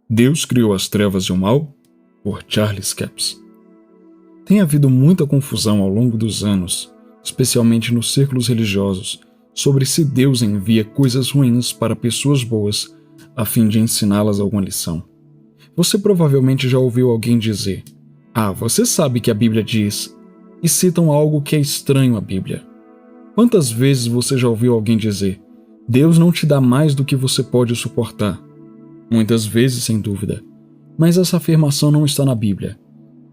Deus criou as trevas e o mal? Por Charles Capps. Tem havido muita confusão ao longo dos anos, especialmente nos círculos religiosos, sobre se Deus envia coisas ruins para pessoas boas a fim de ensiná-las alguma lição. Você provavelmente já ouviu alguém dizer: você sabe que a Bíblia diz, e citam algo que é estranho à Bíblia. Quantas vezes você já ouviu alguém dizer: Deus não te dá mais do que você pode suportar? Muitas vezes, sem dúvida. Mas essa afirmação não está na Bíblia.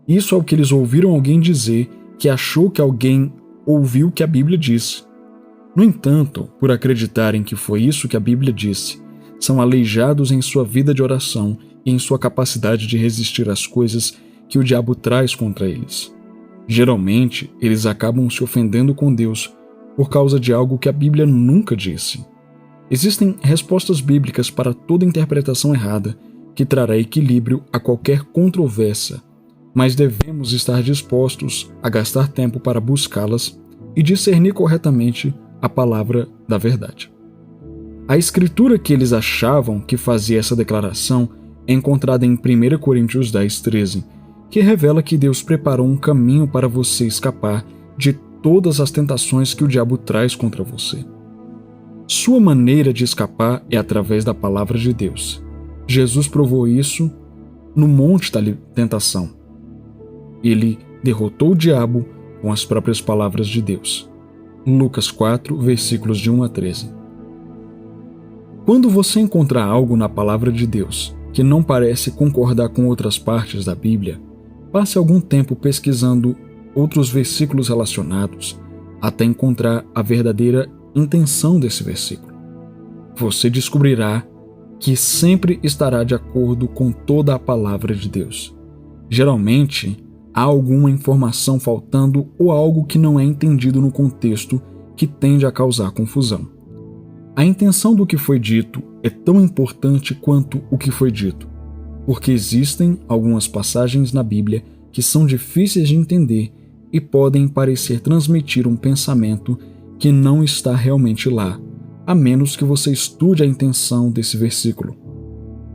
Isso é o que eles ouviram alguém dizer que achou que alguém ouviu que a Bíblia disse. No entanto, por acreditarem que foi isso que a Bíblia disse, são aleijados em sua vida de oração e em sua capacidade de resistir às coisas que o diabo traz contra eles. Geralmente, eles acabam se ofendendo com Deus por causa de algo que a Bíblia nunca disse. Existem respostas bíblicas para toda interpretação errada que trará equilíbrio a qualquer controvérsia, mas devemos estar dispostos a gastar tempo para buscá-las e discernir corretamente a palavra da verdade. A escritura que eles achavam que fazia essa declaração é encontrada em 1 Coríntios 10:13, que revela que Deus preparou um caminho para você escapar de todas as tentações que o diabo traz contra você. Sua maneira de escapar é através da palavra de Deus. Jesus provou isso no monte da tentação. Ele derrotou o diabo com as próprias palavras de Deus. Lucas 4, versículos de 1 a 13. Quando você encontrar algo na palavra de Deus que não parece concordar com outras partes da Bíblia, passe algum tempo pesquisando outros versículos relacionados até encontrar a verdadeira intenção desse versículo. Você descobrirá que sempre estará de acordo com toda a palavra de Deus. Geralmente, há alguma informação faltando ou algo que não é entendido no contexto que tende a causar confusão. A intenção do que foi dito é tão importante quanto o que foi dito, porque existem algumas passagens na Bíblia que são difíceis de entender e podem parecer transmitir um pensamento que não está realmente lá, a menos que você estude a intenção desse versículo.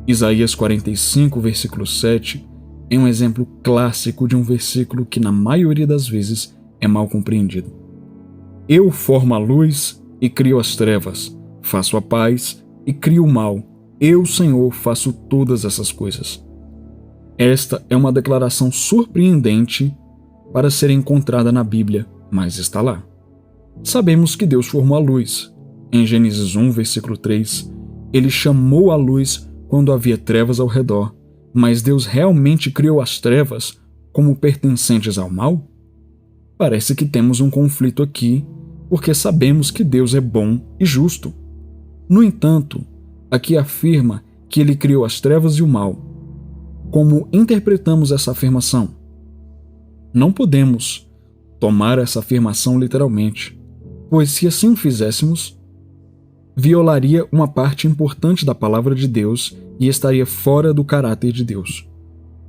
Isaías 45, versículo 7, é um exemplo clássico de um versículo que na maioria das vezes é mal compreendido. Eu formo a luz e crio as trevas, faço a paz e crio o mal. Eu, Senhor, faço todas essas coisas. Esta é uma declaração surpreendente para ser encontrada na Bíblia, mas está lá. Sabemos que Deus formou a luz. Em Gênesis 1, versículo 3, ele chamou a luz quando havia trevas ao redor, mas Deus realmente criou as trevas como pertencentes ao mal? Parece que temos um conflito aqui, porque sabemos que Deus é bom e justo. No entanto, aqui afirma que ele criou as trevas e o mal. Como interpretamos essa afirmação? Não podemos tomar essa afirmação literalmente, pois se assim o fizéssemos, violaria uma parte importante da palavra de Deus e estaria fora do caráter de Deus.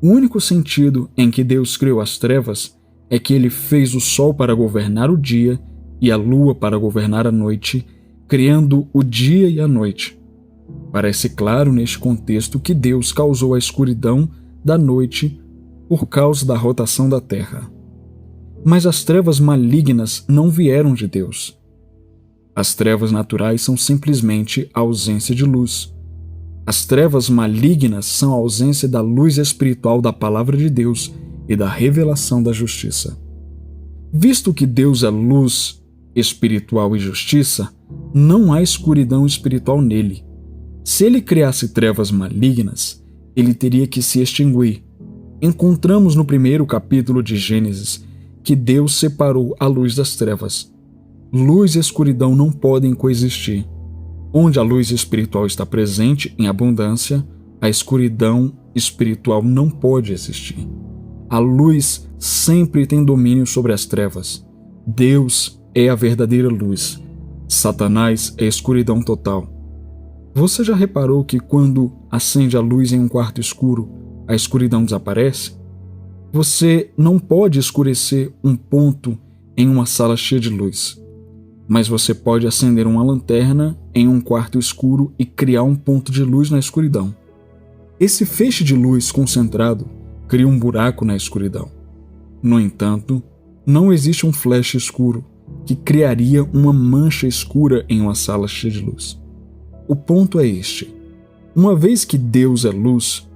O único sentido em que Deus criou as trevas é que ele fez o sol para governar o dia e a lua para governar a noite, criando o dia e a noite. Parece claro neste contexto que Deus causou a escuridão da noite por causa da rotação da Terra. Mas as trevas malignas não vieram de Deus. As trevas naturais são simplesmente a ausência de luz. As trevas malignas são a ausência da luz espiritual da palavra de Deus e da revelação da justiça. Visto que Deus é luz, espiritual e justiça, não há escuridão espiritual nele. Se ele criasse trevas malignas, ele teria que se extinguir. Encontramos no primeiro capítulo de Gênesis que Deus separou a luz das trevas. Luz e escuridão não podem coexistir. Onde a luz espiritual está presente em abundância, a escuridão espiritual não pode existir. A luz sempre tem domínio sobre as trevas. Deus é a verdadeira luz. Satanás é a escuridão total. Você já reparou que quando acende a luz em um quarto escuro, a escuridão desaparece? Você não pode escurecer um ponto em uma sala cheia de luz, mas você pode acender uma lanterna em um quarto escuro e criar um ponto de luz na escuridão. Esse feixe de luz concentrado cria um buraco na escuridão. No entanto, não existe um flash escuro que criaria uma mancha escura em uma sala cheia de luz. O ponto é este: uma vez que Deus é luz,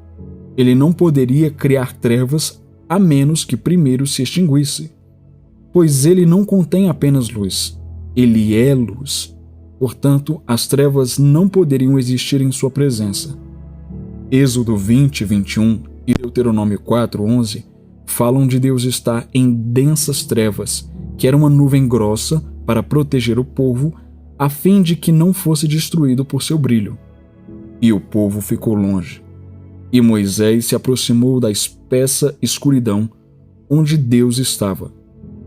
ele não poderia criar trevas a menos que primeiro se extinguisse, pois ele não contém apenas luz, ele é luz. Portanto, as trevas não poderiam existir em sua presença. Êxodo 20, 21 e Deuteronômio 4, 11 falam de Deus estar em densas trevas, que era uma nuvem grossa para proteger o povo, a fim de que não fosse destruído por seu brilho. E o povo ficou longe. E Moisés se aproximou da espessa escuridão onde Deus estava.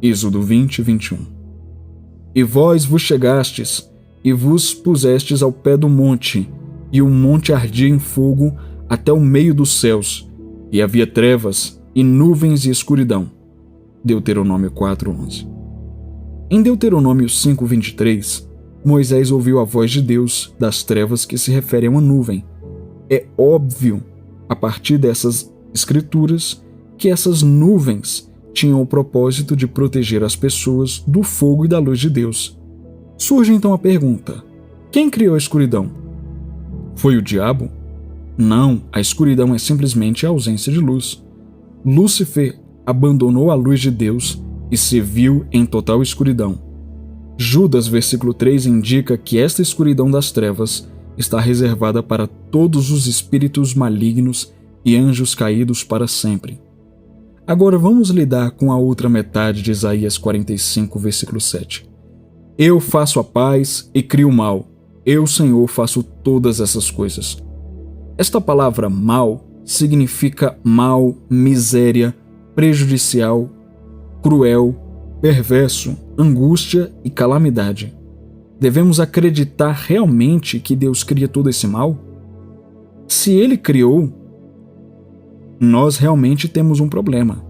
Êxodo 20, 21. E vós vos chegastes, e vos pusestes ao pé do monte, e o monte ardia em fogo até o meio dos céus, e havia trevas, e nuvens e escuridão. Deuteronômio 4:11. Em Deuteronômio 5:23, Moisés ouviu a voz de Deus das trevas que se refere a uma nuvem. É óbvio, a partir dessas escrituras, que essas nuvens tinham o propósito de proteger as pessoas do fogo e da luz de Deus. Surge então a pergunta: quem criou a escuridão? Foi o diabo? Não, a escuridão é simplesmente a ausência de luz. Lúcifer abandonou a luz de Deus e se viu em total escuridão. Judas, versículo 3, indica que esta escuridão das trevas está reservada para todos os espíritos malignos e anjos caídos para sempre. Agora vamos lidar com a outra metade de Isaías 45, versículo 7. Eu faço a paz e crio o mal. Eu, Senhor, faço todas essas coisas. Esta palavra mal significa mal, miséria, prejudicial, cruel, perverso, angústia e calamidade. Devemos acreditar realmente que Deus cria todo esse mal? Se Ele criou, nós realmente temos um problema.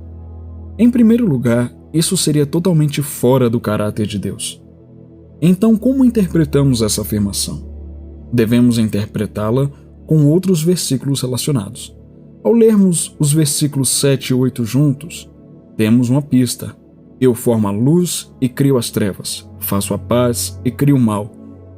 Em primeiro lugar, isso seria totalmente fora do caráter de Deus. Então, como interpretamos essa afirmação? Devemos interpretá-la com outros versículos relacionados. Ao lermos os versículos 7 e 8 juntos, temos uma pista. Eu formo a luz e crio as trevas. Faço a paz e crio o mal.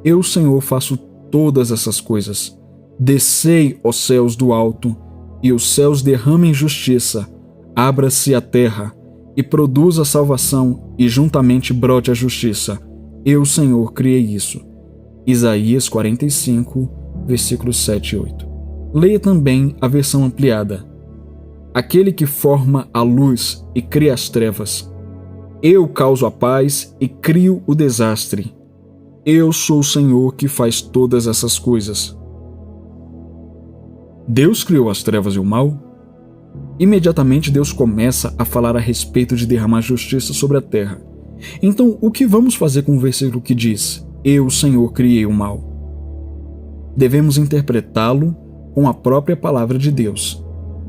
Eu, Senhor, faço todas essas coisas. Descei, ó céus do alto, e os céus derramem justiça. Abra-se a terra, e produza salvação, e juntamente brote a justiça. Eu, Senhor, criei isso. Isaías 45, versículos 7 e 8. Leia também a versão ampliada. Aquele que forma a luz e cria as trevas. Eu causo a paz e crio o desastre. Eu sou o Senhor que faz todas essas coisas. Deus criou as trevas e o mal? Imediatamente Deus começa a falar a respeito de derramar justiça sobre a terra. Então, o que vamos fazer com o versículo que diz: Eu, Senhor, criei o mal? Devemos interpretá-lo com a própria palavra de Deus.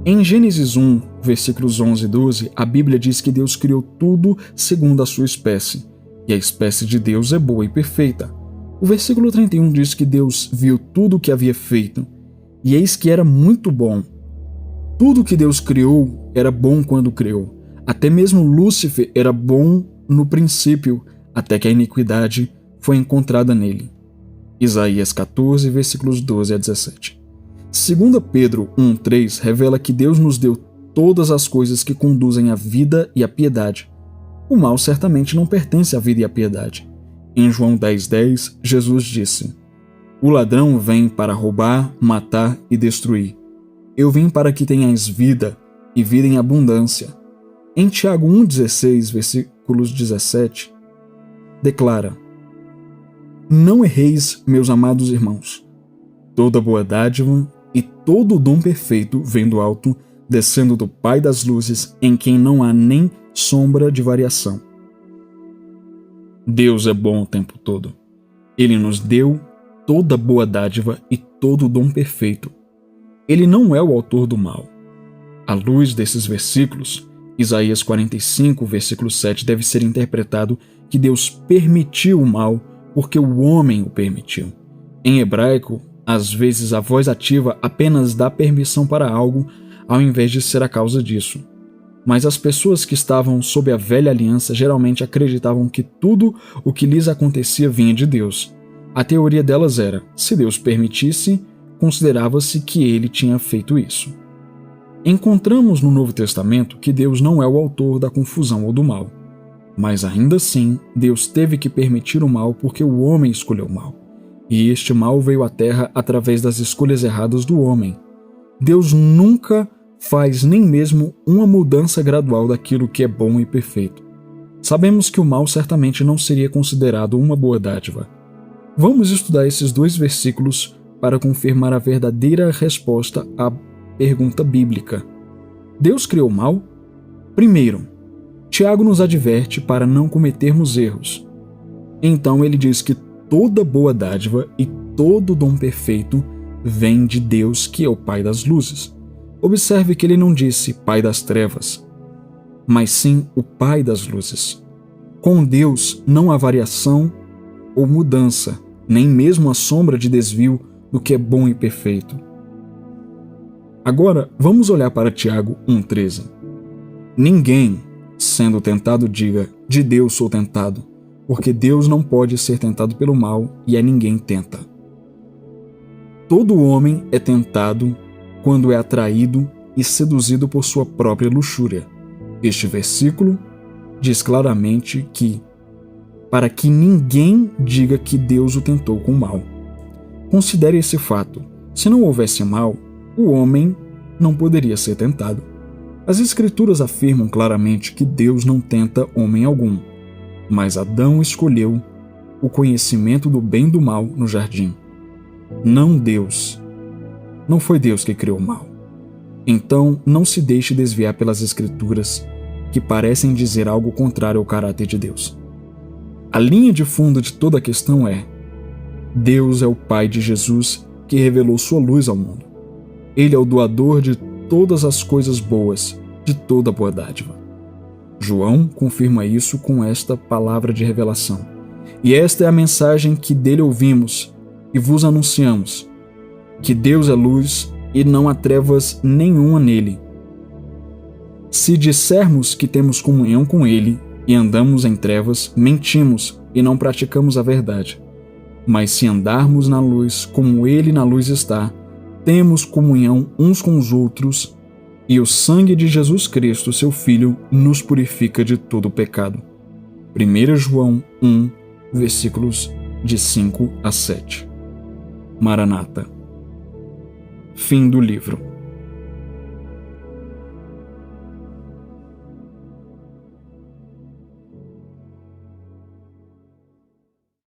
Em Gênesis 1, versículos 11 e 12, a Bíblia diz que Deus criou tudo segundo a sua espécie, e a espécie de Deus é boa e perfeita. O versículo 31 diz que Deus viu tudo o que havia feito, e eis que era muito bom. Tudo que Deus criou era bom quando criou. Até mesmo Lúcifer era bom no princípio, até que a iniquidade foi encontrada nele. Isaías 14, versículos 12 a 17. 2 Pedro 1,3 revela que Deus nos deu todas as coisas que conduzem à vida e à piedade. O mal certamente não pertence à vida e à piedade. Em João 10,10, Jesus disse: O ladrão vem para roubar, matar e destruir. Eu vim para que tenhais vida, e vida em abundância. Em Tiago 1,16, versículos 17, declara: Não erreis, meus amados irmãos. Toda boa dádiva e todo dom perfeito vem do alto, descendo do Pai das luzes, em quem não há nem sombra de variação. Deus é bom o tempo todo. Ele nos deu toda boa dádiva e todo dom perfeito. Ele não é o autor do mal. À luz desses versículos, Isaías 45, versículo 7 deve ser interpretado que Deus permitiu o mal porque o homem o permitiu. Em hebraico, Às vezes, a voz ativa apenas dá permissão para algo, ao invés de ser a causa disso. Mas as pessoas que estavam sob a velha aliança geralmente acreditavam que tudo o que lhes acontecia vinha de Deus. A teoria delas era: se Deus permitisse, considerava-se que ele tinha feito isso. Encontramos no Novo Testamento que Deus não é o autor da confusão ou do mal. Mas ainda assim, Deus teve que permitir o mal porque o homem escolheu o mal. E este mal veio à Terra através das escolhas erradas do homem. Deus nunca faz nem mesmo uma mudança gradual daquilo que é bom e perfeito. Sabemos que o mal certamente não seria considerado uma boa dádiva. Vamos estudar esses 2 versículos para confirmar a verdadeira resposta à pergunta bíblica. Deus criou o mal? Primeiro, Tiago nos adverte para não cometermos erros. Então ele diz que toda boa dádiva e todo dom perfeito vem de Deus, que é o Pai das luzes. Observe que ele não disse Pai das trevas, mas sim o Pai das luzes. Com Deus não há variação ou mudança, nem mesmo a sombra de desvio do que é bom e perfeito. Agora, vamos olhar para Tiago 1,13. Ninguém, sendo tentado, diga, de Deus sou tentado, porque Deus não pode ser tentado pelo mal e a ninguém tenta. Todo homem é tentado quando é atraído e seduzido por sua própria luxúria. Este versículo diz claramente que, para que ninguém diga que Deus o tentou com o mal. Considere esse fato: se não houvesse mal, o homem não poderia ser tentado. As Escrituras afirmam claramente que Deus não tenta homem algum, mas Adão escolheu o conhecimento do bem e do mal no jardim. Não Deus. Não foi Deus que criou o mal. Então, não se deixe desviar pelas Escrituras, que parecem dizer algo contrário ao caráter de Deus. A linha de fundo de toda a questão é: Deus é o Pai de Jesus que revelou sua luz ao mundo. Ele é o doador de todas as coisas boas, de toda boa dádiva. João confirma isso com esta palavra de revelação. E esta é a mensagem que dele ouvimos e vos anunciamos: que Deus é luz e não há trevas nenhuma nele. Se dissermos que temos comunhão com ele e andamos em trevas, mentimos e não praticamos a verdade. Mas se andarmos na luz, como ele na luz está, temos comunhão uns com os outros, e o sangue de Jesus Cristo, seu Filho, nos purifica de todo o pecado. 1 João 1, versículos de 5 a 7. Maranata. Fim do livro.